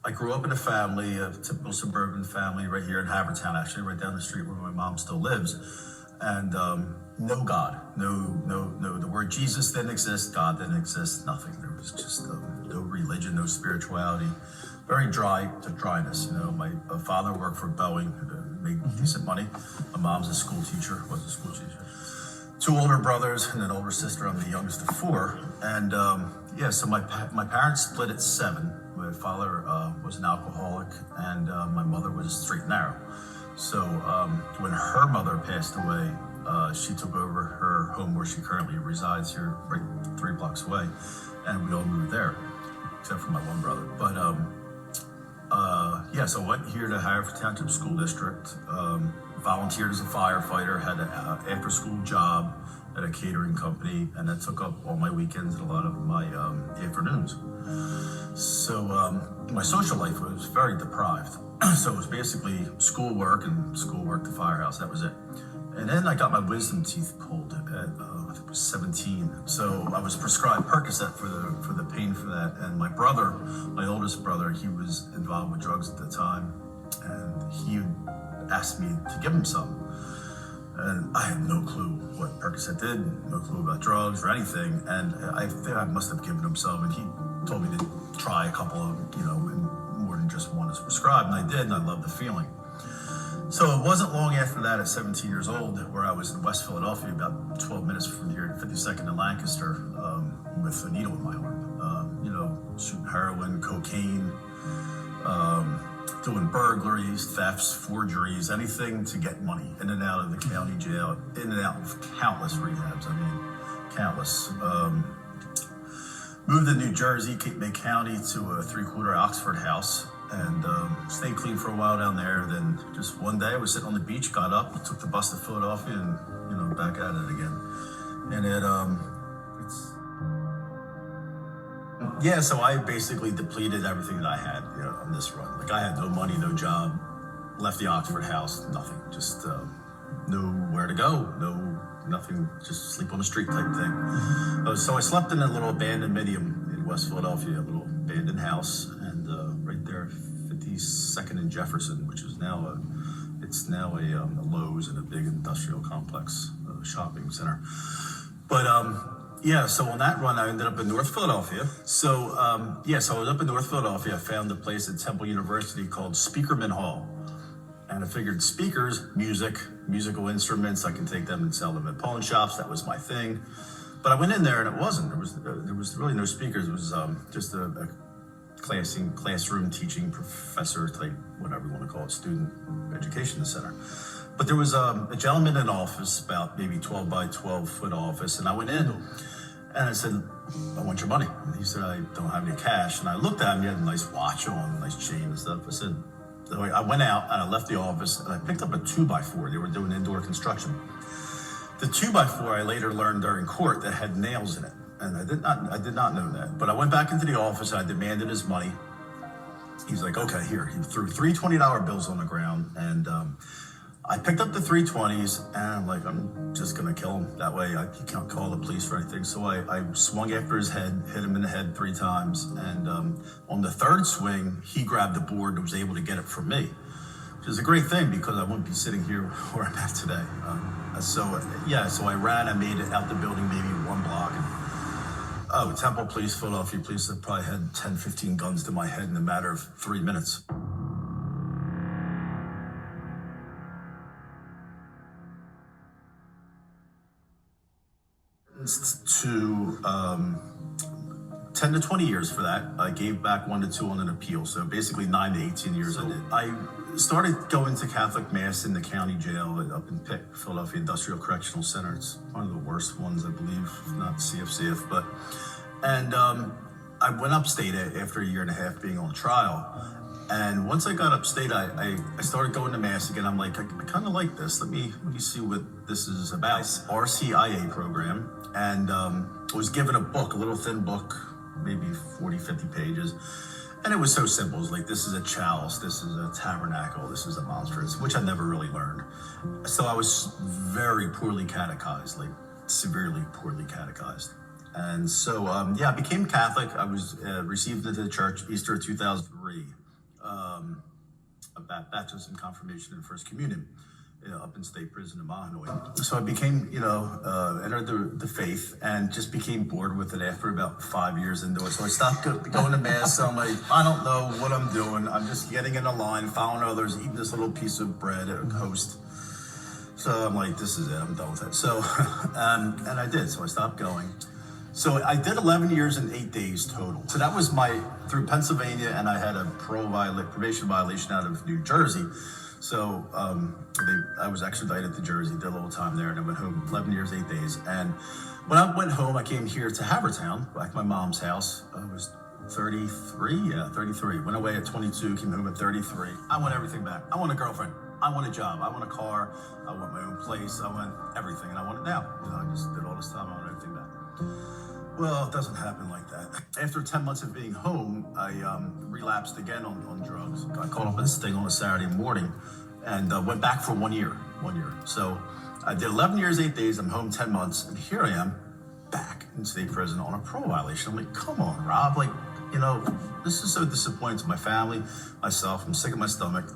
I grew up in a family, a typical suburban family right here in Havertown, actually right down the street where my mom still lives. And no God, no, the word Jesus didn't exist, God didn't exist, nothing. There was just no religion, no spirituality, very dry to dryness. You know, my father worked for Boeing, made decent money. My mom's a school teacher, was a school teacher. Two older brothers and an older sister. I'm the youngest of four. And so my parents split at 7. My father was an alcoholic, and my mother was straight and narrow. So when her mother passed away, she took over her home where she currently resides here, right 3 blocks away, and we all moved there, except for my one brother. But so I went here to Haverford Township School District, volunteered as a firefighter, had an after-school job at a catering company, and that took up all my weekends and a lot of my afternoons. So my social life was very deprived. So it was basically schoolwork to firehouse. That was it. And then I got my wisdom teeth pulled at I think it was 17. So I was prescribed Percocet for the pain for that. And my brother, my oldest brother, he was involved with drugs at the time, and he asked me to give him some. And I had no clue what Percocet did, no clue about drugs or anything. And I think I must have given him some, and he told me to try a couple of, and more than just one is prescribed. And I did, and I loved the feeling. So it wasn't long after that, at 17 years old, where I was in West Philadelphia, about 12 minutes from here, 52nd and Lancaster, with a needle in my arm. Shooting heroin, cocaine, doing burglaries, thefts, forgeries, anything to get money in and out of the county jail, in and out of countless rehabs. Countless. Moved to New Jersey, Cape May County, to a 3-quarter Oxford house, and stayed clean for a while down there. Then just one day I was sitting on the beach, got up, took the bus to Philadelphia, and back at it again. And so I basically depleted everything that I had, on this run. Like, I had no money, no job, left the Oxford house, nothing, just nowhere to go, nothing, just sleep on the street type thing. So I slept in a little abandoned medium in West Philadelphia, a little abandoned house, and right there, 52nd and Jefferson, which is now a Lowe's and a big industrial complex, shopping center. But so on that run, I ended up in North Philadelphia. So I was up in North Philadelphia. I found a place at Temple University called Speakerman Hall. And I figured speakers, musical instruments, I can take them and sell them at pawn shops. That was my thing. But I went in there and it wasn't. There was really no speakers. It was just a classroom teaching professor type, whatever you want to call it, student education center. But there was a gentleman in an office, about maybe 12 by 12 foot office, and I went in and I said, I want your money. And he said, I don't have any cash. And I looked at him, he had a nice watch on, a nice chain and stuff. I said, so I went out and I left the office and I picked up a 2x4. They were doing indoor construction. The 2x4 I later learned during court that had nails in it. And I did not know that. But I went back into the office and I demanded his money. He's like, okay, here. He threw 3 $20 bills on the ground, and I picked up the 320s, and I'm like, I'm just gonna kill him. That way he can't call the police or anything. So I swung after his head, hit him in the head 3 times. And on the 3rd swing, he grabbed the board and was able to get it from me, which is a great thing because I wouldn't be sitting here where I'm at today. So I ran, I made it out the building, maybe 1 block. And, Temple Police, Philadelphia Police, that probably had 10, 15 guns to my head in a matter of 3 minutes. To 10 to 20 years for that. I gave back 1 to 2 on an appeal, so basically 9 to 18 years I did. I started going to Catholic Mass in the county jail up in Pitt, Philadelphia Industrial Correctional Center. It's one of the worst ones, I believe, not CFCF, and I went upstate after a year and a half being on trial. And once I got upstate, I started going to Mass again. I'm like, I kind of like this. Let me see what this is about. RCIA program. And was given a book, a little thin book, maybe 40, 50 pages. And it was so simple. It was like, this is a chalice, this is a tabernacle, this is a monstrance, which I never really learned. So I was very poorly catechized, like severely poorly catechized. And so, I became Catholic. I was received into the church Easter of 2003. a baptism, confirmation, and first communion, up in state prison in Mahanoy. So I became, entered the faith and just became bored with it after about 5 years into it. So I stopped going to mass. So I'm like, I don't know what I'm doing. I'm just getting in a line, following others, eating this little piece of bread at a host. So I'm like, this is it. I'm done with it. So, and I did. So I stopped going. So I did 11 years and 8 days total. So that was through Pennsylvania, and I had a probation violation out of New Jersey. So I was extradited to Jersey, did a little time there, and I went home 11 years, 8 days. And when I went home, I came here to Havertown, back to my mom's house. I was 33. Went away at 22, came home at 33. I want everything back. I want a girlfriend. I want a job. I want a car. I want my own place. I want everything, and I want it now. I just did all this time. I want everything back. Well, it doesn't happen like that. After 10 months of being home, I relapsed again on drugs. I caught up in this thing on a Saturday morning and went back for 1 year. So I did 11 years, 8 days. I'm home 10 months, and here I am back in state prison on a parole violation. I'm like, come on, Rob. Like, this is so disappointing to my family, myself. I'm sick of my stomach.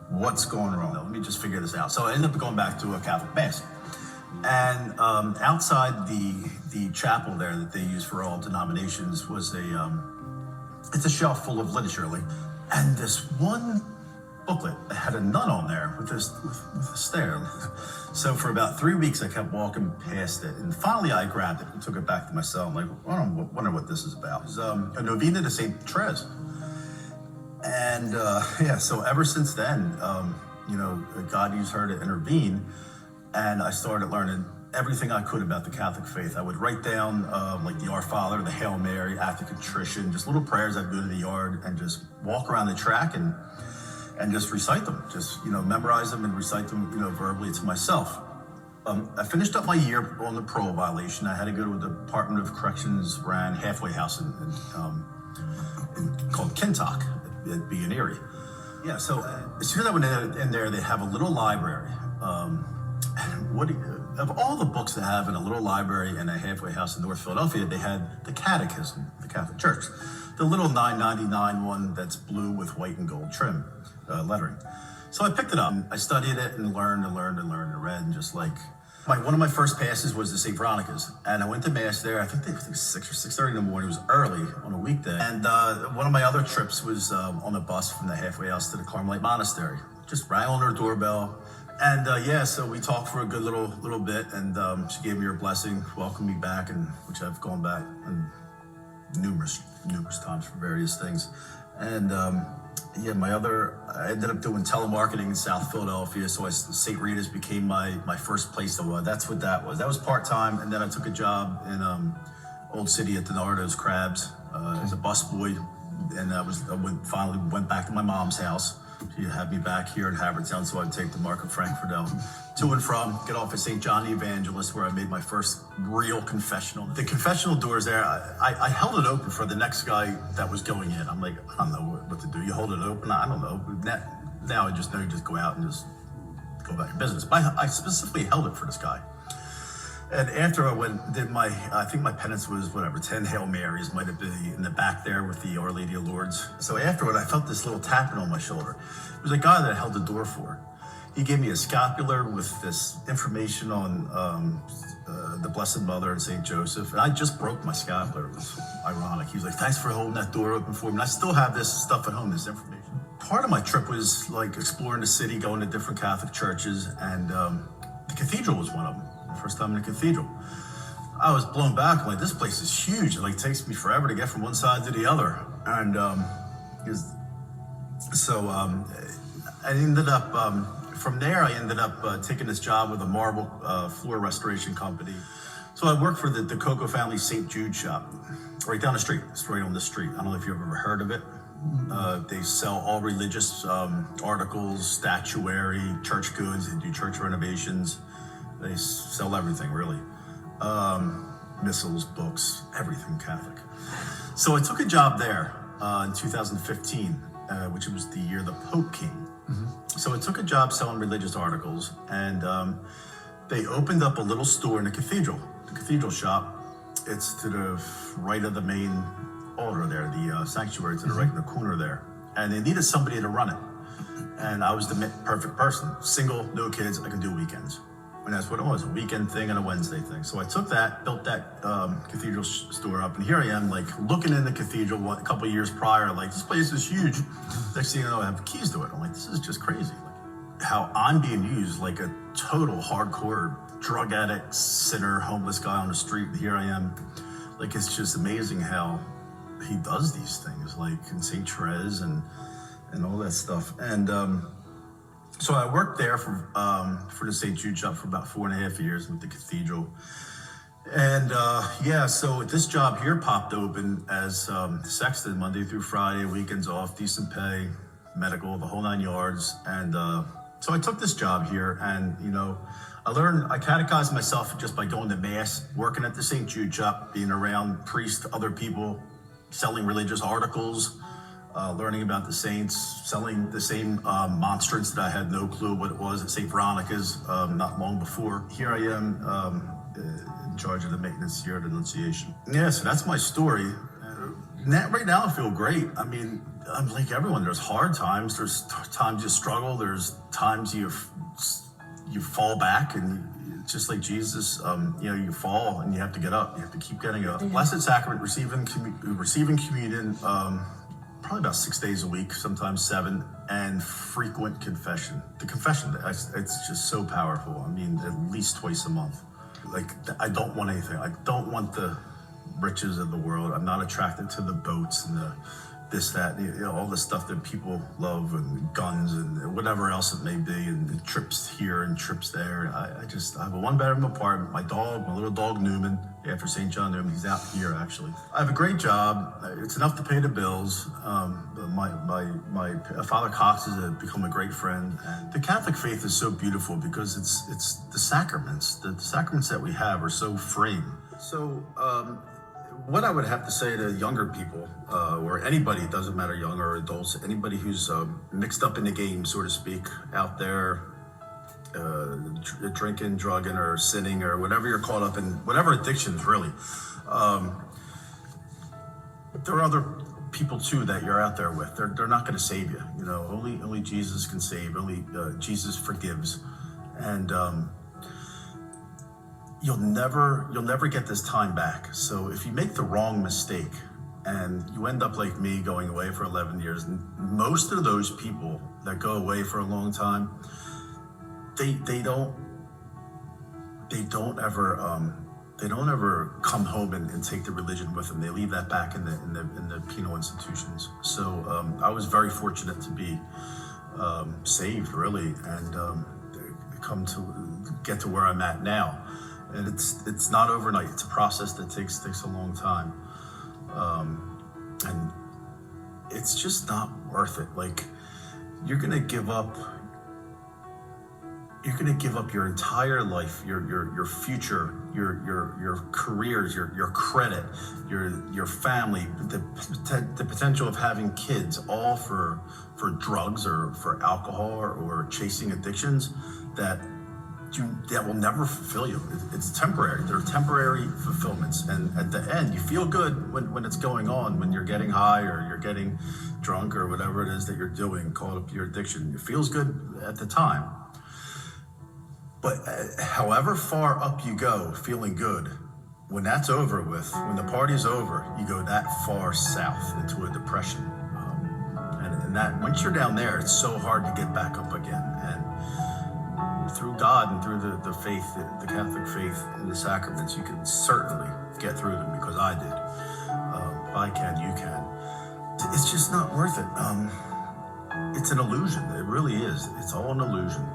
What's going wrong? Let me just figure this out. So I ended up going back to a Catholic mass. And outside the chapel there that they use for all denominations was it's a shelf full of literature, and this one booklet had a nun on there with a stare. So for about 3 weeks, I kept walking past it, and finally I grabbed it and took it back to my cell. I'm like, I wonder what this is about. It's a novena to Saint Therese. And so ever since then, God used her to intervene, and I started learning everything I could about the Catholic faith. I would write down like the Our Father, the Hail Mary, Act of Contrition, just little prayers. I'd go to the yard and just walk around the track and just recite them, just memorize them and recite them verbally to myself. I finished up my year on the parole violation. I had to go to the Department of Corrections ran halfway house called Kintock at Bean Erie. Yeah, so as soon as I went in there, they have a little library. Of all the books they have in a little library in a halfway house in North Philadelphia, they had the Catechism, the Catholic Church, the little $9.99 one that's blue with white and gold trim lettering. So I picked it up. I studied it and learned and read, and just like one of my first passes was to St. Veronica's, and I went to mass there. I think it was 6 or 6:30 in the morning. It was early on a weekday. And one of my other trips was on a bus from the halfway house to the Carmelite Monastery. Just rang on her doorbell. And so we talked for a good little bit, and she gave me her blessing, welcomed me back, and which I've gone back numerous times for various things. And I ended up doing telemarketing in South Philadelphia, so St. Rita's became my first place. That's what that was. That was part-time, and then I took a job in Old City at Donardo's Crabs as a busboy, and finally went back to my mom's house. She had me back here in Havertown, so I'd take the Market Frankfurtel to and from, get off at St. John the Evangelist, where I made my first real confessional. The confessional doors there, I held it open for the next guy that was going in. I'm like, I don't know what to do. You hold it open? I don't know. Now I just know you just go out and just go about your business. But I specifically held it for this guy. And after I did I think my penance was 10 Hail Marys, might have been in the back there with the Our Lady of Lourdes. So afterward, I felt this little tapping on my shoulder. It was a guy that I held the door for. He gave me a scapular with this information on the Blessed Mother and St. Joseph. And I just broke my scapular. It was ironic. He was like, thanks for holding that door open for me. And I still have this stuff at home, this information. Part of my trip was like exploring the city, going to different Catholic churches, and the cathedral was one of them. First time in a cathedral. I was blown back. I'm like, this place is huge. It takes me forever to get from one side to the other. And I ended up, from there, I ended up taking this job with a marble floor restoration company. So I worked for the Coco family St. Jude shop, right down the street. It's right on the street. I don't know if you've ever heard of it. They sell all religious articles, statuary, church goods. They do church renovations. They sell everything, really. Missals, books, everything Catholic. So I took a job there in 2015, which was the year the Pope came. Mm-hmm. So I took a job selling religious articles, and they opened up a little store in the cathedral shop. It's to the right of the main altar there, the sanctuary to the right in the corner there. and they needed somebody to run it. And I was the perfect person. Single, no kids, I can do weekends. And that's what it was, a weekend thing and a Wednesday thing. So I took that, built that cathedral store up, and here I am, like looking in the cathedral a couple of years prior, like this place is huge. Next thing you know, I have keys to it. I'm like, this is just crazy. Like, how I'm being used like a total hardcore drug addict, sinner, homeless guy on the street. Here I am. Like, it's just amazing how he does these things, like in St. Therese and all that stuff. And so I worked there for the St. Jude shop for about 4.5 years with the cathedral. And so this job here popped open as sexton Monday through Friday, weekends off, decent pay, medical, the whole 9 yards. And so I took this job here, and I catechized myself just by going to mass, working at the St. Jude shop, being around priests, other people, selling religious articles, learning about the saints, selling the same monstrance that I had no clue what it was at St. Veronica's not long before. Here I am in charge of the maintenance here at Annunciation. Yeah, so that's my story. Right now I feel great. I mean, I'm like everyone. There's hard times. There's times you struggle. There's times you fall back, and just like Jesus, you fall and you have to get up. You have to keep getting up. Mm-hmm. Blessed Sacrament, receiving communion, probably about 6 days a week, sometimes 7, and frequent confession. The confession, it's just so powerful. I mean, at least twice a month. Like, I don't want anything. I don't want the riches of the world. I'm not attracted to the boats and the this, that, all the stuff that people love, and guns and whatever else it may be, and the trips here and trips there. I have a 1-bedroom apartment. My little dog Newman, after St. John Newman, he's out here actually. I have a great job. It's enough to pay the bills. My Father Cox has become a great friend. And the Catholic faith is so beautiful because it's the sacraments. The sacraments that we have are so free. So, what I would have to say to younger people, or anybody, it doesn't matter, young or adults, anybody who's mixed up in the game, so to speak, out there, drinking, drugging, or sinning, or whatever you're caught up in, whatever addictions, really. There are other people too that you're out there with. They're not going to save you. Only Jesus can save. Only Jesus forgives, and you'll never get this time back. So if you make the wrong mistake and you end up like me, going away for 11 years, and most of those people that go away for a long time, they don't ever come home and take the religion with them. They leave that back in the penal institutions. So I was very fortunate to be saved, really, and come to get to where I'm at now. And it's not overnight. It's a process that takes a long time, and it's just not worth it. Like, you're gonna give up your entire life, your future, your careers, your credit, your family, the potential of having kids, all for drugs or for alcohol or chasing addictions that will never fulfill you. It's temporary. They're temporary fulfillments, and at the end, you feel good when it's going on, when you're getting high or you're getting drunk or whatever it is that you're doing, call it your addiction. It feels good at the time. But however far up you go, feeling good, when that's over with, when the party's over, you go that far south into a depression. And that, once you're down there, it's so hard to get back up again. And through God and through the faith, the Catholic faith and the sacraments, you can certainly get through them, because I did. If I can, you can. It's just not worth it. It's an illusion. It really is. It's all an illusion.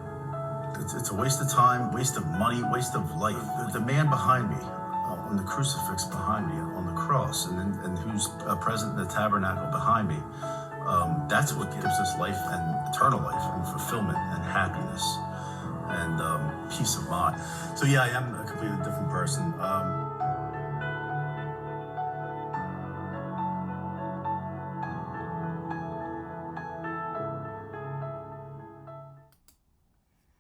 It's a waste of time, waste of money, waste of life. The man behind me, on the crucifix behind me, on the cross, and who's present in the tabernacle behind me, that's what gives us life, and eternal life, and fulfillment, and happiness, and peace of mind. So yeah, I am a completely different person.